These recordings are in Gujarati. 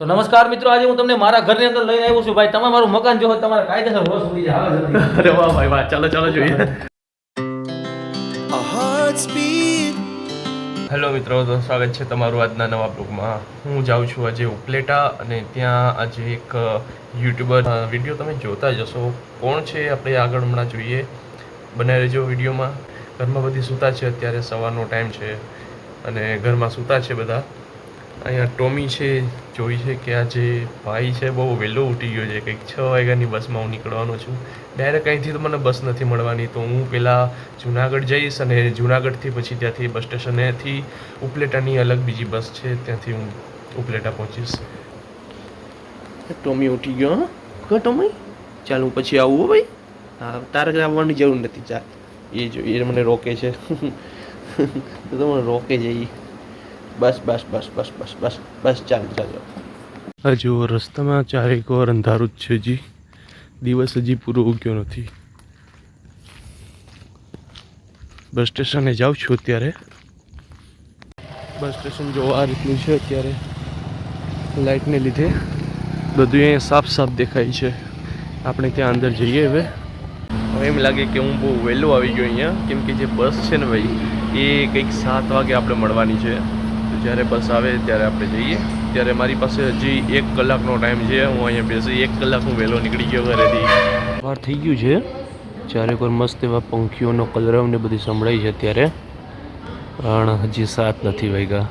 તો નમસ્કાર મિત્રો, આજે હું તમને મારા ઘરની અંદર લઈને આવ્યો છું. ભાઈ, તમે મારું મકાન જોવો, તમારા કાયદેસર રોજ ઉડી જાય. હાલો જલ્દી. અરે વાહ ભાઈ વાહ, ચાલો ચાલો જોઈએ. હેલો મિત્રો, તો સ્વાગત છે તમારું આજના નવા બ્લોગમાં. હું જાઉં છું આજે ઉપલેટા અને ત્યાં આજે એક યુટ્યુબર વિડીયો તમે જોતા જશો. કોણ છે આપણે આગળ હમણાં જોઈએ, બનાવી રહેજો વિડીયોમાં. ઘરમાં બધી સૂતા છે, અત્યારે સવારનો ટાઈમ છે અને ઘરમાં સૂતા છે બધા. અહીંયા ટોમી છે, જોઈ છે કે આ જે ભાઈ છે બહુ વહેલો ઉઠી ગયો છે. કંઈક 6 વાગ્યાની બસમાં હું નીકળવાનો છું. ડાયરેક્ટ અહીંથી તો મને બસ નથી મળવાની, તો હું પહેલાં જુનાગઢ જઈશ અને જુનાગઢથી પછી ત્યાંથી બસ સ્ટેશનેથી ઉપલેટાની અલગ બીજી બસ છે, ત્યાંથી હું ઉપલેટા પહોંચીશ. ટોમી ઉઠી ગયો. હા ક ટોમી, ચાલ હું પછી આવું. હો ભાઈ, હા તારે આવવાની જરૂર નથી. ચાલ, એ જો એ મને રોકે છે. તો મને રોકે છે એ. બસ બસ બસ બસ બસ બસ બસ ચાલો ચાલો. હજુ રસ્તામાં ચારેક વાર અંધારું જ છે. હજી દિવસ હજી પૂરો ઉગ્યો નથી. બસ સ્ટેશને જાઉં છું અત્યારે. બસ સ્ટેશન જો આ રીતનું છે અત્યારે. લાઇટને લીધે બધું અહીંયા સાફ સાફ દેખાય છે. આપણે ત્યાં અંદર જઈએ. હવે એમ લાગે કે હું બહુ વહેલો આવી ગયો અહીંયા, કેમ કે જે બસ છે ને ભાઈ, એ કંઈક 7 વાગે આપણે મળવાની છે. તો જ્યારે બસ આવે ત્યારે આપણે જઈએ. ત્યારે મારી પાસે હજી 1 કલાકનો ટાઈમ છે. હું અહીંયા બેસી 1 કલાક હું વહેલો નીકળી ગયો ઘરેથી. બહાર થઈ ગયું છે. ચારેક વાર મસ્ત એવા પંખીઓનો કલરવ ને બધી સંભળાય છે અત્યારે, પણ હજી 7 નથી વાગ્યા.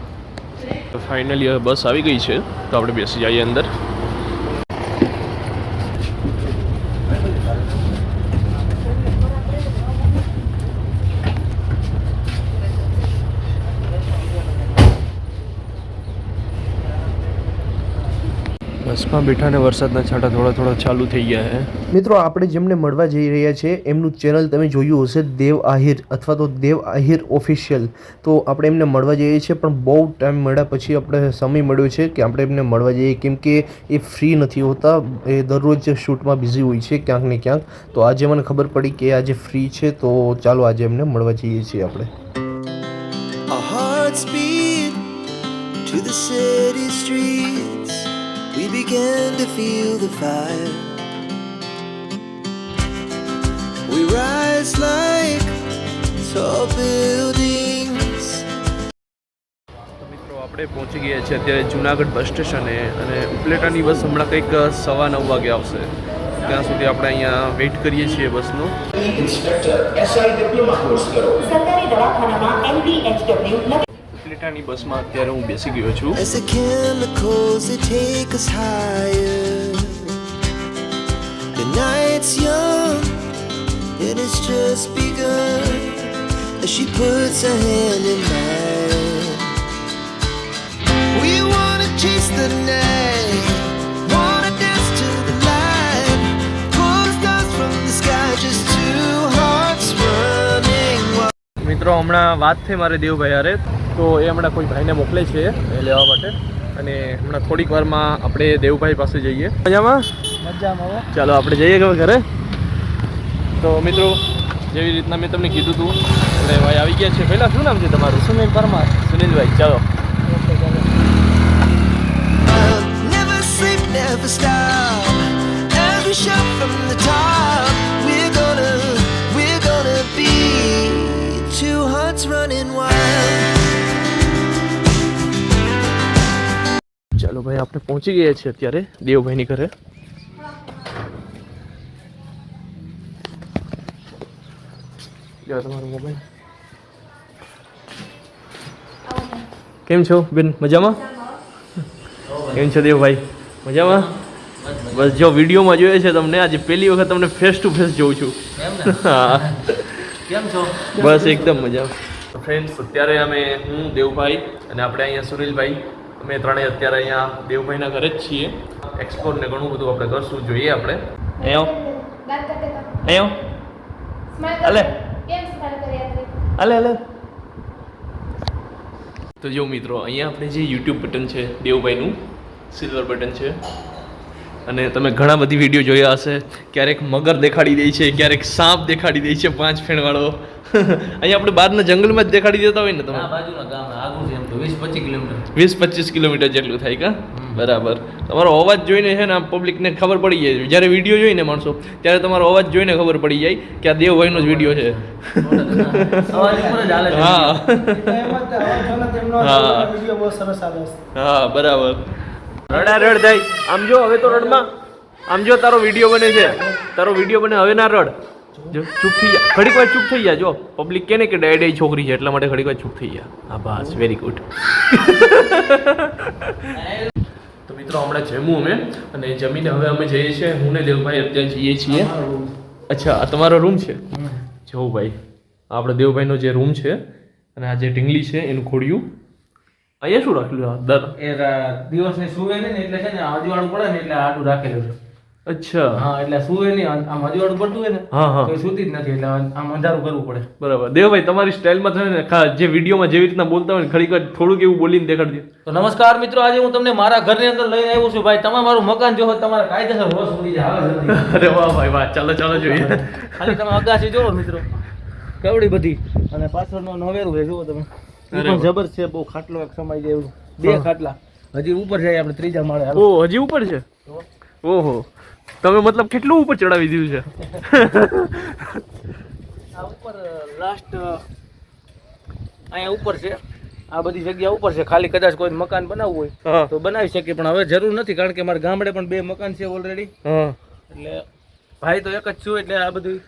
તો ફાઇનલી હવે બસ આવી ગઈ છે, તો આપણે બેસી જઈએ અંદર. બસમાં બેઠાને વરસાદના છાંટા થોડા થોડા ચાલુ થઈ ગયા છે. મિત્રો, આપણે જેમને મળવા જઈ રહ્યા છે એમનું ચેનલ તમે જોયું હશે, દેવ આહિર અથવા તો દેવ આહિર ઓફિશિયલ. તો આપણે એમને મળવા જઈએ છીએ, પણ બહુ ટાઈમ મળ્યા પછી આપણે સમય મળ્યો છે કે આપણે એમને મળવા જઈએ, કેમ કે એ ફ્રી નથી હોતા. એ દરરોજ શૂટમાં બિઝી હોય છે ક્યાંક ને ક્યાંક. તો આજે મને ખબર પડી કે આજે ફ્રી છે, તો ચાલો આજે એમને મળવા જઈએ છીએ આપણે. Our hearts beat to the city streets. We began to feel the fire. We rise like tall buildings. મિત્રો, આપણે પહોંચી ગયા છીએ અત્યારે જુનાગઢ બસ સ્ટેશને, અને ઉપલેટાની બસ હમણાં કંઈક 9:15 વાગે આવશે. ત્યાં સુધી આપણે અહીંયા વેઇટ કરીએ છીએ બસનો. સરકારી દવાખાનામાં MPHW ઉપલેટાની બસમાં અત્યારે હું બેસી ગયો છું. As the chemicals they take us higher. The night's young and it's just begun. As she puts her hand in mine. We wanna chase the night. Wanna dance to the light. Pull stars from the sky, just two hearts running wild. મિત્રો, હમણાં વાત થઈ મારે દેવભાઈ હારે, તો એ હમણાં કોઈ ભાઈને મોકલે છે એ લેવા માટે, અને હમણાં થોડીક વારમાં આપણે દેવભાઈ પાસે જઈએ. મજામાં? ચાલો આપણે જઈએ કે ઘરે. તો મિત્રો, જેવી રીતના મેં તમને કીધું હતું, એટલે ભાઈ આવી ગયા છે. પહેલાં શું નામ છે તમારું? સુનિલ પરમાર. સુનિલભાઈ, ચાલો. Never sleep, never stop. Every shot from the top. We're gonna be two hearts running wild. ચાલો ભાઈ, આપણે પહોંચી ગયા છીએ અત્યારે દેવભાઈની ઘરે. તમારો મોબાઈલ. કેમ છો બેન? મજામાં? કેમ છો દેવભાઈ? મજામાં? બસ જો વિડીયોમાં જોઈએ છે તમને, આજે પહેલી વખત તમને ફેસ ટુ ફેસ જોઉં છું. હા, કેમ છો? બસ એકદમ મજામાં. ફ્રેન્ડ્સ, અત્યારે હું દેવભાઈ અને આપણે અહીંયા સુનિલભાઈ, અમે ત્રણેય અત્યારે અહીંયા દેવભાઈના ઘરે જ છીએ. એક્સપ્લોર ને ઘણું બધું આપણે કરશું. જોઈએ આપણે. અલે અલે અલે. તો જો મિત્રો, અહીંયા આપણે જે યુટ્યુબ બટન છે દેવભાઈનું, સિલ્વર બટન છે, અને તમે ઘણા બધી વિડીયો જોયા હશે. ક્યારેક મગર દેખાડી દે છે, ક્યારેક સાપ દેખાડી દે છે 5 ફેણવાળો. અહીંયા આપણે બહારના જંગલમાં જ દેખાડી દેતા હોય ને તમે. બાજુના ગામ આગળ છે એમ તો 20-25 કિલોમીટર. 20-25 કિલોમીટર જેટલું થાય કા? બરાબર. તમારો અવાજ જોઈને છે ને આમ પબ્લિકને ખબર પડી જાય. જ્યારે વિડીયો જોઈને માણસો ત્યારે તમારો અવાજ જોઈને ખબર પડી જાય કે આ દેવભાઈનો જ વિડીયો છે. અવાજ ઉપર જ હાલે છે. હા હા બરાબર. રડ થાય. આમ જો હવે તો રડમાં. આમ જો તારો વિડીયો બને છે. તારો વિડીયો બને હવે ના રડ. જો ચૂપ થઈ જા. ઘડીક વાર ચૂપ થઈ જા. જો પબ્લિક કે ને કે ડેડી છોકરી છે એટલા માટે ઘડીક વાર ચૂપ થઈ જા. હા બસ વેરી ગુડ. તો મિત્રો હમણાં જમ્યું અમે અને જમીને હવે અમે જઈએ છીએ. હું ને દેવભાઈ અત્યારે જઈએ છીએ. અચ્છા આ તમારો રૂમ છે? જો ભાઈ આપણે દેવભાઈનો જે રૂમ છે અને આ જે ઢીંગલી છે એનું ખોડિયું અહીંયા શું રાખેલું? એ દિવસને સુવે નહીં ને એટલે છે ને અજવાળું પડે ને એટલે આટલું રાખેલું છે. અચ્છા હા એટલે સુવે નહીં આમ અજવાળું પડતું હોય ને હા તો એ સુતી જ નથી એટલે આમ અંધારું કરવું પડે. બરાબર. દેવભાઈ તમારી સ્ટાઇલમાં છે ને જે વિડીયોમાં જેવી રીતના બોલતા હોય ને ઘડીક વાર થોડુંક એવું બોલીને દેખાડજો. તો નમસ્કાર મિત્રો, આજે હું તમને મારા ઘરની અંદર લઈને આવ્યો છું. ભાઈ તમે મારું મકાન જો તમારા કાયદેસર રોજ ઉડી જાય. હાલો જલ્દી. અરે વાહ ભાઈ વાહ. ચાલો જોઈએ. ખાલી તમે અગાસી જોવો મિત્રો કેવડી બધી અને પાછળનો નવેરું છે જુઓ તમે. એ પણ જબર છે. બહુ ખાટલો એક સમાઈ જાય એવું. 2 ખાટલા હજી ઉપર જાય આપણે 3જા માળે. ઓ હજી ઉપર છે? ઓહો તમે મતલબ કેટલું ઉપર ચડાવી દીધું છે? આ ઉપર લાસ્ટ અહીંયા ઉપર છે. આ બધી જગ્યા ઉપર છે. ખાલી કદાચ કોઈ મકાન બનાવવું હોય તો બનાવી શકીએ પણ હવે જરૂર નથી કારણ કે મારા ગામડે પણ 2 મકાન છે ઓલરેડી. એટલે ભાઈ તો એક જ છું એટલે આ બધું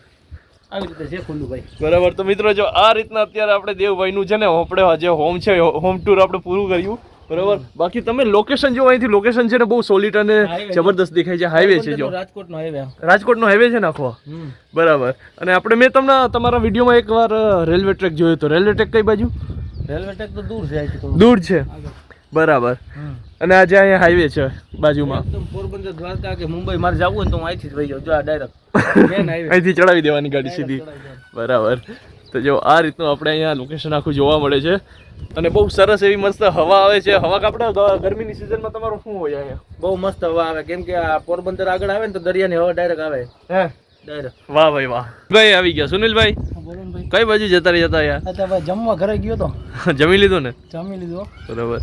આવી રીતે છે ખુલ્લું ભાઈ. બરાબર. તો મિત્રો જો આ રીતના અત્યારે આપણે દેવભાઈનું છે ને આપણે જે હોમ છે હોમ ટૂર આપણે પૂરું કર્યું. બરાબર. બાકી તમે લોકેશન જો અહીંથી લોકેશન છે ને બહુ સોલિડ અને જબરદસ્ત દેખાય છે. હાઈવે છે જો રાજકોટનો હાઈવે. રાજકોટનો હાઈવે છે ને આખો. બરાબર. અને આપણે મેં તમને તમારા વિડીયોમાં એકવાર રેલવે ટ્રેક જોયો તો. રેલવે ટ્રેક કઈ બાજુ? રેલવે ટ્રેક તો દૂર છે અહીંથી થોડું. દૂર છે. બરાબર. અને આજે અહીંયા હાઈવે છે બાજુમાં. એકદમ પોરબંદર દ્વારકા કે મુંબઈ મારે જવું હોય તો હું અહીંથી જ વહી જાઉં. જો આ ડાયરેક્ટ મેન હાઈવે. અહીંથી ચડાવી દેવાની ગાડી સીધી. બરાબર. તો જો આ રીતનું આપણે અહીંયા લોકેશન આખું જોવા મળે છે અને બહુ સરસ એવી મસ્ત હવા આવે છે. હવા આપણે ગરમીની સિઝનમાં તમારું શું હોય અહીંયા? બહુ મસ્ત હવા આવે કેમ કે આ પોરબંદર આગળ આવે ને તો દરિયાની હવા ડાયરેક્ટ આવે. હે ડાયરેક્ટ. વાહ ભાઈ વાહ. ભાઈ આવી ગયા. સુનિલભાઈ કઈ બાજુ જતા રહ્યા? ભાઈ જમવા ઘરે ગયો તો. જમી લીધું ને? જમી લીધું. બરાબર.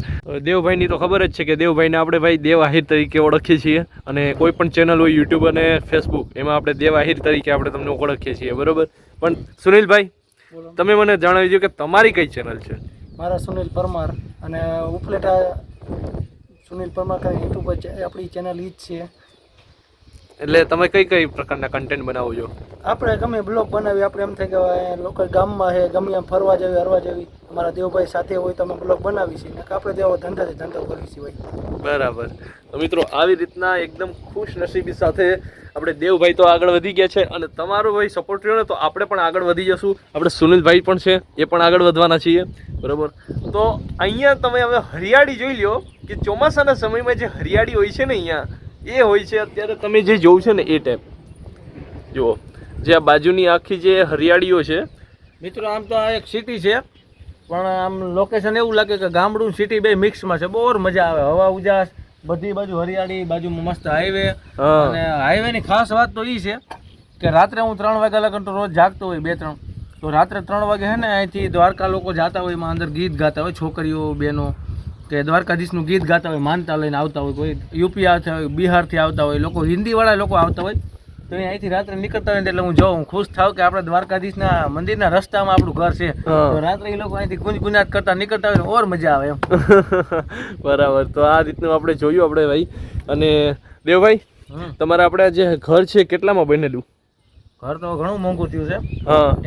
દેવભાઈની તો ખબર જ છે કે દેવભાઈને આપણે ભાઈ દેવ આહિર તરીકે ઓળખીએ છીએ અને કોઈ પણ ચેનલ હોય યુટ્યુબ અને ફેસબુક એમાં આપણે દેવ આહિર તરીકે આપણે તમને ઓળખીએ છીએ. બરાબર. પણ સુનિલભાઈ તમે મને જણાવી દો કે તમારી કઈ ચેનલ છે? મારા સુનિલ પરમાર અને ઉપલેટા સુનિલ પરમાર કરીને યુટ્યુબ પર આપણી ચેનલ ઈ જ છે. એટલે તમે કઈ પ્રકારના કન્ટેન્ટ બનાવો છો? આપણે ગમે બ્લોગ બનાવી. આપણે એમ થાય કે લોકો ગામમાં છે ગમે એમ ફરવા જવી હરવા જવી અમારા દેવભાઈ સાથે હોય તો અમે બ્લોગ બનાવી છીએ ને આપણે દેવો ધંધો કરીએ છીએ ભાઈ. બરાબર. તો મિત્રો આવી રીતના એકદમ ખુશ નસીબી સાથે આપણે દેવભાઈ તો આગળ વધી ગયા છે અને તમારો ભાઈ સપોર્ટ રહ્યો ને તો આપણે પણ આગળ વધી જશું. આપણે સુનિલભાઈ પણ છે એ પણ આગળ વધવાના છીએ. બરાબર. તો અહીંયા તમે હવે હરિયાળી જોઈ લો કે ચોમાસાના સમયમાં જે હરિયાળી હોય છે ને અહીંયા એ હોય છે અત્યારે તમે જે જોવું છે ને એ ટાઈપ જુઓ. જે આ બાજુની આખી જે હરિયાળીઓ છે મિત્રો આમ તો આ એક સિટી છે પણ આમ લોકેશન એવું લાગે કે ગામડું સિટી બે મિક્સમાં છે. બહુ મજા આવે. હવા ઉજાસ બધી બાજુ હરિયાળી બાજુમાં મસ્ત હાઈવે. અને હાઈવે ની ખાસ વાત તો એ છે કે રાત્રે હું 3 વાગ્યા લગન તો રોજ જાગતો હોય 2-3 તો રાત્રે 3 વાગે હે ને અહીંથી દ્વારકા લોકો જાતા હોય એમાં અંદર ગીત ગાતા હોય છોકરીઓ બહેનો કે દ્વારકાધીશનું ગીત ગાતા હોય માનતા લઈને આવતા હોય. કોઈ યુપી આવતા હોય બિહારથી આવતા હોય લોકો હિન્દીવાળા લોકો આવતા હોય તો અહીંથી રાત્રે નીકળતા હોય એટલે હું જોઉં ખુશ થાવ કે આપણે દ્વારકાધીશના મંદિરના રસ્તામાં આપણું ઘર છે. તો રાત્રે એ લોકો અહીંથી ગુંજગુંજાટ કરતા નીકળતા હોય ઓર મજા આવે એમ. બરાબર. તો આ રીતનું આપણે જોયું આપણે ભાઈ. અને દેવભાઈ તમારે આપણે જે ઘર છે કેટલામાં બનેલું? ઘર તો ઘણું મોંઘું થયું છે.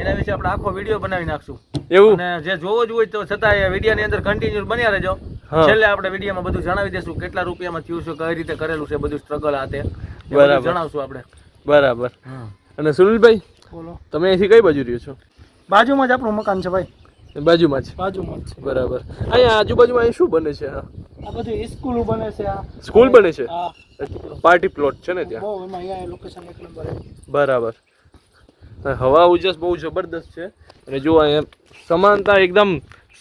એના વિશે આપણે આખો વિડીયો બનાવી નાખશું. એવું? અને જે જોવો જ હોય તો છતાં વિડીયોની અંદર કન્ટિન્યુ બન્યા રહેજો. છેલ્લે આપણે વિડીયોમાં બધું જણાવી દઈશું કેટલા રૂપિયામાં થયું છે કઈ રીતે કરેલું છે બધું સ્ટ્રગલ આ તે જણાવશું આપણે. બરાબર. અને સુનિલભાઈ બોલો તમે અહીંથી કઈ બાજુ રહ્યો છો? બાજુમાં જ આપણું મકાન છે ભાઈ. બાજુમાં જ? બાજુમાં જ છે. બરાબર. અહીંયા આજુબાજુમાં અહીં શું બને છે? આ બધું સ્કૂલ બને છે. આ સ્કૂલ બને છે? હા. પાર્ટી પ્લોટ છે ને ત્યાં? બહુ એમાં અહીંયા લોકેશન એક નંબર છે. બરાબર. હવા ઉજાસ બહુ જબરદસ્ત છે અને જો અહીંયા સમાનતા એકદમ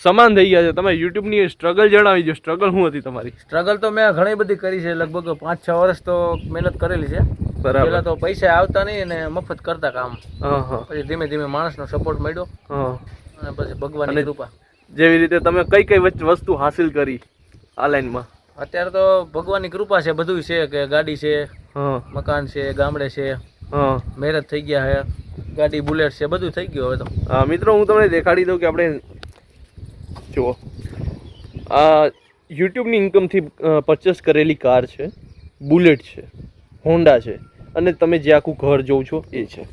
સમાન થઈ ગયા છે. તમે યુટ્યુબની સ્ટ્રગલ જણાવી દો. સ્ટ્રગલ શું હતી તમારી? સ્ટ્રગલ તો મેં ઘણી બધી કરી છે. લગભગ 5-6 વર્ષ તો મહેનત કરેલી છે. બરાબર. પહેલા તો પૈસા આવતા નહીં અને મફત કરતા કામ. પછી ધીમે ધીમે માણસનો સપોર્ટ મળ્યો અને પછી ભગવાનની કૃપા. જેવી રીતે તમે કઈ કઈ વસ્તુ હાસિલ કરી આ લાઈનમાં? અત્યારે તો ભગવાનની કૃપા છે, બધું છે કે ગાડી છે, હા મકાન છે, ગામડે છે, હા મેરેજ થઈ ગયા છે, ગાડી બુલેટ છે, બધું થઈ ગયું હવે તો. હા મિત્રો, હું તમને દેખાડી દઉં કે આપણે જુઓ આ યુટ્યુબની ઇન્કમથી પરચેસ કરેલી કાર છે, બુલેટ છે, હોન્ડા છે, અને તમે જે આખું ઘર જોઉં છો એ છે,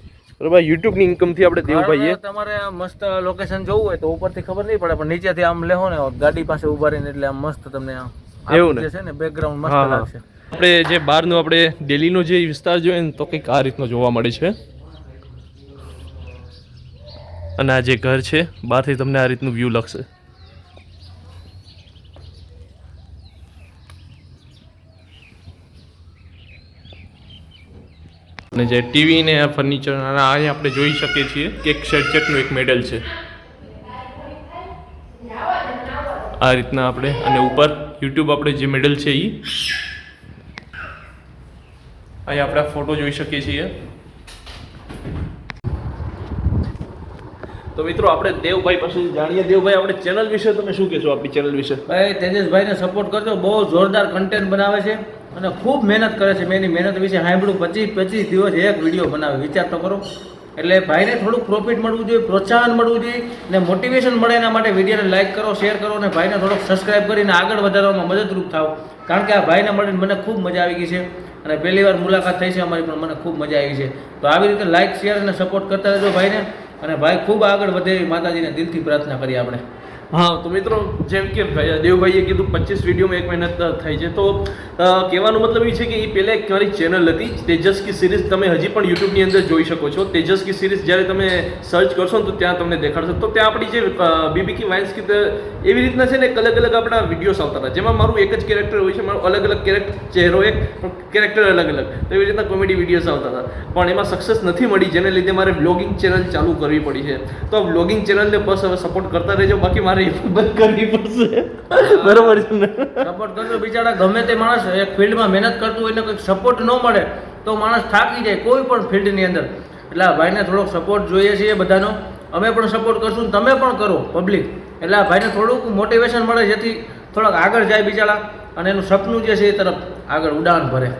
બરાબર. યુટ્યુબની ઇન્કમથી આપણે દેવભાઈએ તમારે મસ્ત લોકેશન જોવું હોય તો ઉપરથી ખબર નહીં પડે, પણ નીચેથી આમ લેહો ને ગાડી પાસે ઉભા રહીને એટલે આમ મસ્ત તમને એવું ને? જે છે ને બેકગ્રાઉન્ડ મસ્ત હા હા, લાગશે. આપણે જે બહારનો આપણે દિલ્હીનો જે વિસ્તાર જોઈએ ને તો કંઈક આ રીતનો જોવા મળે છે. અને આ જે ઘર છે બહારથી તમને આ રીતનું વ્યૂ લાગશે. અને જે ટીવી ને ફર્નિચર અને અહીંયા આપણે જોઈ શકીએ છીએ કે એક શેરચેટનું એક મેડલ છે આ રીતના આપણે. અને ઉપર યુટ્યુબ આપણે જે મેડલ છે એ અહીંયા આપણે ફોટો જોઈ શકીએ છીએ. તો મિત્રો આપણે દેવભાઈ પાસે જાણીએ. દેવભાઈ, આપણે ચેનલ વિશે તમે શું કહેશો? આપણી ચેનલ વિશે? ભાઈ તેજસભાઈને સપોર્ટ કરજો, બહુ જોરદાર કન્ટેન્ટ બનાવે છે અને ખૂબ મહેનત કરે છે. મેં એની મહેનત વિશે સાંભળ્યું, 25 દિવસ એક વિડીયો બનાવે, વિચાર તો કરો. એટલે ભાઈને થોડુંક પ્રોફિટ મળવું જોઈએ, પ્રોત્સાહન મળવું જોઈએ અને મોટિવેશન મળે એના માટે વિડીયોને લાઇક કરો, શેર કરો અને ભાઈને થોડોક સબસ્ક્રાઇબ કરીને આગળ વધારવામાં મદદરૂપ થાવ. કારણ કે આ ભાઈને મળીને મને ખૂબ મજા આવી ગઈ છે અને પહેલી વાર મુલાકાત થઈ છે અમારી, પણ મને ખૂબ મજા આવી છે. તો આવી રીતે લાઇક, શેર અને સપોર્ટ કરતા રહેજો ભાઈને, અને ભાઈ ખૂબ આગળ વધે એવી માતાજીને દિલથી પ્રાર્થના કરીએ આપણે. હા, તો મિત્રો જેમ કે દેવભાઈએ કીધું 25 વિડીયોમાં એક મહેનત થઈ છે, તો કહેવાનો મતલબ એ છે કે એ પહેલાં એક મારી ચેનલ હતી તેજસ કી સિરીઝ, તમે હજી પણ યુટ્યુબની અંદર જોઈ શકો છો. તેજસ કી સિરીઝ જ્યારે તમે સર્ચ કરશો ને તો ત્યાં તમને દેખાડશે. તો ત્યાં આપણી જે બીબીકી વાઇન્સ કી એવી રીતના છે ને અલગ અલગ આપણા વિડીયોઝ આવતા હતા, જેમાં મારું એક જ કેરેક્ટર હોય છે, મારું અલગ અલગ ચહેરો એક, કેરેક્ટર અલગ અલગ, તો એવી રીતના કોમેડી વિડીયોઝ આવતા હતા. પણ એમાં સક્સેસ નથી મળી, જેને લીધે મારે વ્લોગિંગ ચેનલ ચાલુ કરવી પડી છે. તો આ વ્લોગિંગ ચેનલને બસ હવે સપોર્ટ કરતા રહેજો, બાકી મારે બંધ કરવી પડશે. બરોબર છે ને? સપોર્ટ કરજો. બિચારા ગમે તે માણસ એક ફિલ્ડમાં મહેનત કરતું હોય ને કંઈક સપોર્ટ ન મળે તો માણસ થાકી જાય કોઈ પણ ફિલ્ડની અંદર. એટલે આ ભાઈને થોડોક સપોર્ટ જોઈએ છીએ બધાનો. અમે પણ સપોર્ટ કરશું, તમે પણ કરો પબ્લિક. એટલે આ ભાઈને થોડુંક મોટિવેશન મળે, જેથી થોડાક આગળ જાય બિચારા અને એનું સપનું જે છે એ તરફ આગળ ઉડાન ભરે.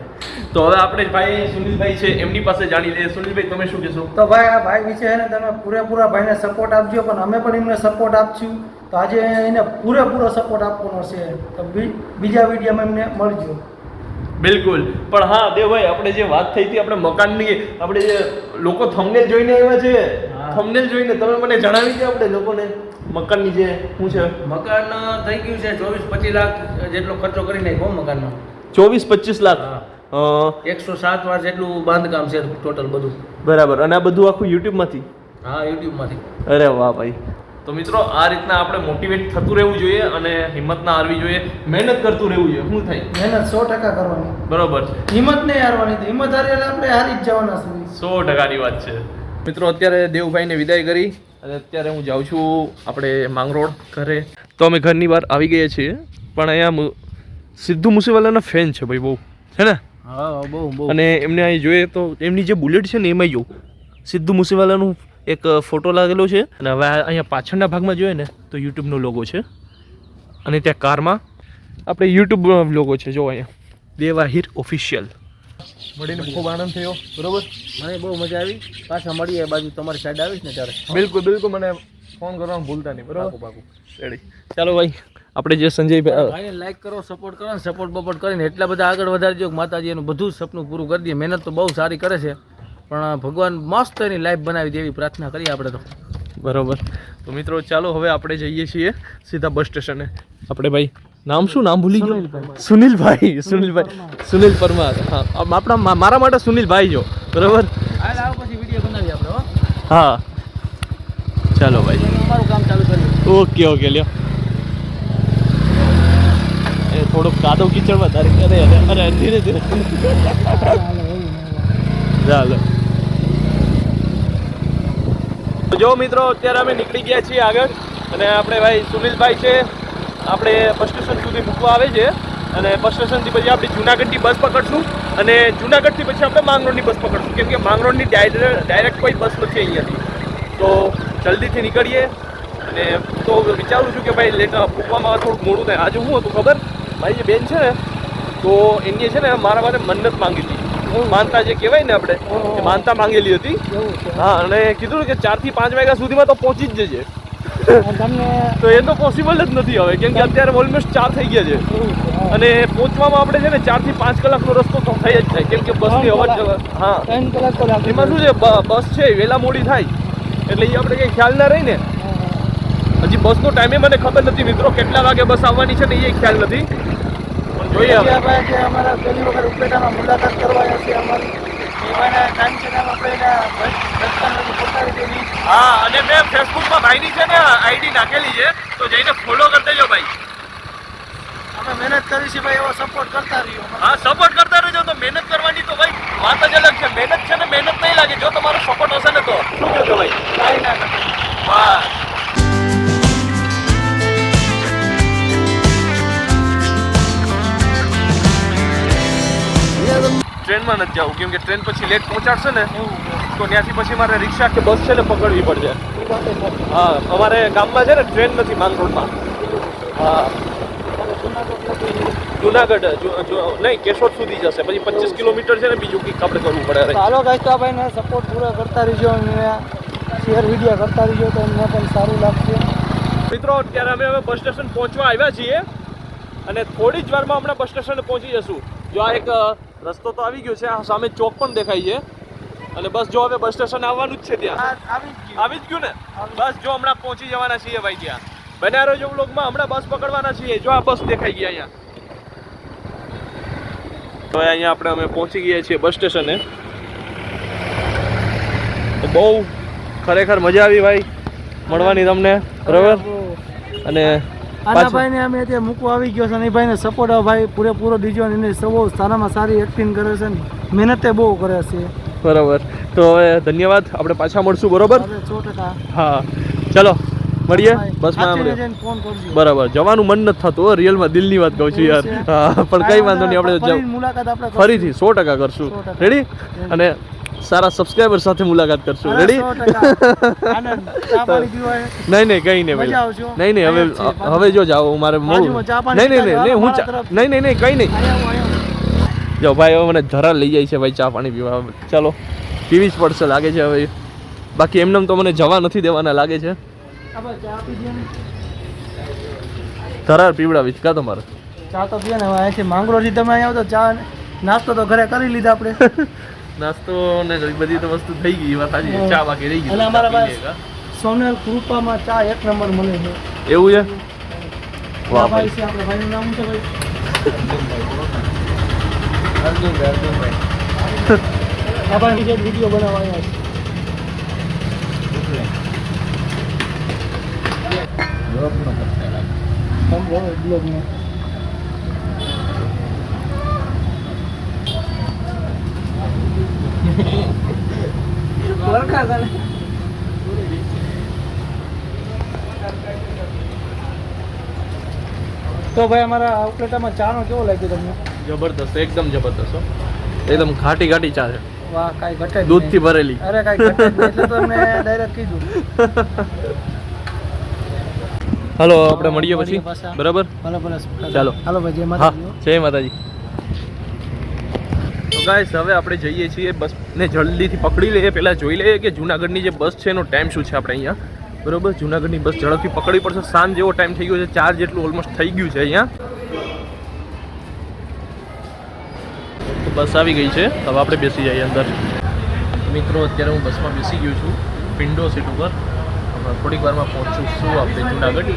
તો હવે આપણે ભાઈ સુનિલભાઈ છે એમની પાસે જાણી લઈએ. સુનિલભાઈ, તમે શું કહેશો? તો ભાઈ આ ભાઈ વિશે ને તમે પૂરેપૂરા ભાઈને સપોર્ટ આપજો, પણ અમે પણ એમને સપોર્ટ આપશું. તો આજે એને પૂરેપૂરો સપોર્ટ આપવાનો છે, તો બીજા વિડીયોમાં એમને મળજો. બિલકુલ. પણ હા દેવભાઈ, આપણે જે વાત થઈ હતી આપણે મકાનની, આપણે જે લોકો થંબનેલ જોઈને આવ્યા છે, થંબનેલ જોઈને તમે મને જણાવી દો આપણે લોકોને મકાનની જે શું છે. મકાન થઈ ગયું છે 24-25 લાખ જેટલો ખર્ચો કરી નાખ્યો મકાનમાં. 24-25 લાખ? 107 વાર જેટલું બાંધકામ છે ટોટલ બધું. બરાબર. અને આ બધું આખું યુટ્યુબમાંથી? હા, યુટ્યુબમાંથી. અરે વાહ ભાઈ. તો મિત્રો આ રીતના આપણે મોટિવેટ થતું રહેવું જોઈએ અને હિંમત ના હારવી જોઈએ, મહેનત કરતું રહેવું જોઈએ. શું થાય? મહેનત 100% કરવાની. બરોબર. હિંમત નહીં હારવાની. હિંમત હારી એટલે આપણે હારી જ જવાના છે. 100%ની વાત છે. મિત્રો અત્યારે દેવભાઈને વિદાય કરી અને અત્યારે હું જાઉં છું આપણે માંગરોળ ઘરે. તો અમે ઘરની બહાર આવી ગયા છીએ, પણ અહીંયા સિદ્ધુ મૂસેવાલાના ફેન છે ભાઈ, બહુ છે ને? હા, બહુ. અને એમને અહીં જોઈએ તો એમની જે બુલેટ છે ને એમાં જોઉં સિદ્ધુ મૂસેવાલાનું એક ફોટો લાગેલો છે. અને હવે અહીંયા પાછળના ભાગમાં જોઈએ ને તો યુટ્યુબનો લોગો છે, અને ત્યાં કારમાં આપણે યુટ્યુબ લોગો છે. જો અહીંયા દેવ આહિર ઓફિશિયલ. મળીને ખૂબ આનંદ થયો. બરોબર, મને બહુ મજા આવી. પાછા મળીએ બાજુ તમારી સાઈડ આવીશ ને ત્યારે. બિલકુલ બિલકુલ, મને ફોન કરવાનું ભૂલતા નહીં. બરોબર, રેડી. ચાલો ભાઈ, આપણે જે સંજયભાઈ ભાઈને લાઈક કરો, સપોર્ટ કરો ને સપોર્ટ કરીને એટલા બધા આગળ વધારજો કે માતાજી એનું બધું સપનું પૂરું કરી દે. મહેનત તો બહુ સારી કરે છે, પણ ભગવાન મસ્ત એની લાઈફ બનાવી દે એવી પ્રાર્થના કરીએ આપણે તો. બરોબર. તો મિત્રો ચાલો હવે આપણે જઈએ છીએ સીધા બસ સ્ટેશને. આપણે ભાઈ નામ શું? નામ ભૂલી ગયો. સુનિલ પરમાર. હા, આપણા મારા માટે સુનિલભાઈ જો. બરોબર. આવો પછી વિડીયો બનાવીએ આપણે. હા, ચાલો ભાઈ, અમારું કામ ચાલુ કરીએ. ઓકે લ્યો. એ થોડોક કાદવ કીચડ વધારે કરે. અરે ધીરે ચાલો. જો મિત્રો અત્યારે અમે નીકળી ગયા છીએ આગળ, અને આપણે ભાઈ સુનિલભાઈ છે આપણે બસ સ્ટેશન સુધી મૂકવા આવે છે, અને બસ સ્ટેશનથી પછી આપણે જુનાગઢની બસ પકડશું, અને જુનાગઢથી પછી આપણે માંગરોળની બસ પકડશું, કેમ કે માંગરોળની ડાયરેક્ટ કોઈ બસ નથી અહીંયાથી. તો જલ્દીથી નીકળીએ અને તો વિચારું છું કે ભાઈ લેટ પૂછવામાં થોડુંક મોડું થાય. આજે શું હતું ખબર, મારી જે બેન છે ને તો એની છે ને મારા માટે મન્નત માંગી હતી. માનતા જે કહેવાય ને આપણે એ માનતા માંગેલી હતી. હા, અને કીધું કે 4 થી 5 વાગ્યા સુધીમાં તો પહોંચી જ જજે. તો એ તો પોસિબલ જ નથી હવે, કેમ કે અત્યારે ઓલમોસ્ટ 4 થઈ ગયા છે અને પહોંચવામાં આપણે છે ને 4 થી 5 કલાકનો રસ્તો તો થઈ જ જાય, કેમ કે બસની અવર જવર. હા, 3 કલાક તો લાગે. એમાં શું છે બસ છે વહેલા મોડી થાય એટલે એ આપણે કંઈ ખ્યાલ ના રહી ને. હજી બસનો ટાઈમે મને ખબર નથી મિત્રો, કેટલા વાગે બસ આવવાની છે ને એ ખ્યાલ નથી, પણ જોઈએ હવે. જે અમારા પહેલી વખત ઉપલેટામાં મુલાકાત કરવા છે અમારી એવાના ટાઈમ છે ને આપણે રસ્તામાંથી પોતાડી દેવી. હા, અને મેં ફેસબુકમાં ભાઈની છે ને આઈડી નાખેલી છે, તો જઈને ફોલો કરી દેજો ભાઈ. અમે મહેનત કરી છે ભાઈ, એવો સપોર્ટ કરતા રહીએ. હા, સપોર્ટ કરતા રહેજો. તો મહેનત કરવાની તો ભાઈ વાત જ અલગ છે. મહેનત છે ને મહેનત નહીં લાગે જો તમારો સપોર્ટ હશે ને તો. શું કહો છો ભાઈ? કાંઈ ના કરે. બસ. ટ્રેનમાં નથી જવું, કેમ કે ટ્રેન પછી લેટ પહોંચાડશે ને તો ત્યાંથી પછી મારે રિક્ષા કે બસ છે ને પકડવી પડશે. હા, અમારે ગામમાં છે ને ટ્રેન નથી માંગરોળમાં. હા, જુનાગઢ નહીં, કેશોદ સુધી જશે, પછી 25 કિલોમીટર છે ને બીજું કંઈક આપણે કરવું પડે. ચાલો ગાઈસ, તો આ ભાઈને સપોર્ટ પૂરો કરતા રહીજો અને શેર વિડીયો કરતા રહીજો તો એમને પણ સારું લાગશે. મિત્રો અત્યારે અમે હવે બસ સ્ટેશન પહોંચવા આવ્યા છીએ અને થોડી જ વારમાં હમણાં બસ સ્ટેશને પહોંચી જશું. જો આ એક રસ્તો તો આવી ગયો છે, આ સામે ચોક પણ દેખાય છે અને બસ જો હવે બસ સ્ટેશન આવવાનું જ છે ત્યાં. આવી જ ગયું ને? બસ જો હમણાં પહોંચી જવાના છીએ ભાઈ ત્યાં. બન્યા રહેજો વ્લોગમાં, હમણાં બસ પકડવાના છીએ. જો આ બસ દેખાઈ ગયા અહીંયા. તો અહીંયા આપણે અમે પહોંચી ગયા છીએ બસ સ્ટેશને. તો બહુ ખરેખર મજા આવી ભાઈ મળવાની તમને, બરાબર. અને આના ભાઈને અમે ત્યાં મૂકવા આવી ગયો છે અને એ ભાઈને સપોર્ટ ભાઈ પૂરેપૂરો દીજો અને એને બહુ સારામાં સારી એક્ટિંગ કરે છે ને મહેનત બહુ કરે છે. બરાબર, તો હવે ધન્યવાદ, આપણે પાછા મળશું, બરોબર? 100%. હા, ચલો મળીએ બસમાં. ફોન કરજો. બરાબર, જવાનું મન નથી થતું રિયલમાં, દિલની વાત કહું છું યાર. હા, પણ કઈ વાંધો નહીં, આપણે મુલાકાત આપણે ફરીથી 100% કરશું. રેડી? અને સારા સબસ્ક્રાઇબર સાથે મુલાકાત કરશું. રેડી? નહીં નહીં કઈ નહીં ભાઈ, નહીં નહીં હવે હવે જો જાઓ મારે મોડું. નહીં નહીં નહીં હું નહીં નહીં નહીં કઈ નહીં. જો ભાઈ હવે મને ધરા લઈ જાય છે ભાઈ ચા પાણી પીવા. ચાલો પીવી જ પડશે લાગે છે હવે, બાકી એમને તો મને જવા નથી દેવાના લાગે છે. ધરાર પીવડાવી કા તમારે? ચા તો પીએ ને હવે અહીંથી માંગરોળથી તમે અહીંયા આવો તો ચા નાસ્તો તો ઘરે કરી લીધા આપણે. નાસ્તો ને બધી તો વસ્તુ થઈ ગઈ, વાત સાચી. ચા બાકી રહી ગઈ. અને અમારા પાસે સોનલ કૃપામાં ચા 1 નંબર મળે છે. એવું છે? વાહ ભાઈ છે આપણે ભાઈનું નામ છે ભાઈ અર્જુનભાઈ. આ ભાઈ વિડીયો બનાવવા આવ્યા છે. બ્લોગમાં તો ભાઈ અમારા આઉટલેટમાં ચાનો કેવો લાગ્યો તમને? જબરદસ્ત, એકદમ જબરદસ્ત હો. એકદમ ઘાટી ઘાટી ચા છે. વાહ, કાંઈ ઘટે દૂધથી ભરેલી. અરે કાંઈ ઘટે જ નહીં, એટલે તો મેં ડાયરેક્ટ કીધું. હાલો આપણે મળીએ પછી, બરાબર? ભલે ભલે. ચાલો હાલો ભાઈ, જય હા, માતાજી. જય માતાજી. તો ગાઈસ હવે આપણે જઈએ છીએ બસને જલ્દીથી પકડી લઈએ. પહેલાં જોઈ લઈએ કે જુનાગઢની જે બસ છે એનો ટાઈમ શું છે આપણે અહીંયા, બરાબર? જુનાગઢની બસ ઝડપથી પકડવી પડશે. સાંજ જેવો ટાઈમ થઈ ગયો છે, 4 જેટલું ઓલમોસ્ટ થઈ ગયું છે અહીંયા. તો બસ આવી ગઈ છે, હવે આપણે બેસી જઈએ અંદર. મિત્રો અત્યારે હું બસમાં બેસી ગયો છું વિન્ડો સીટ ઉપર. હમણાં થોડીક વારમાં પહોંચું છું આપણે જુનાગઢ.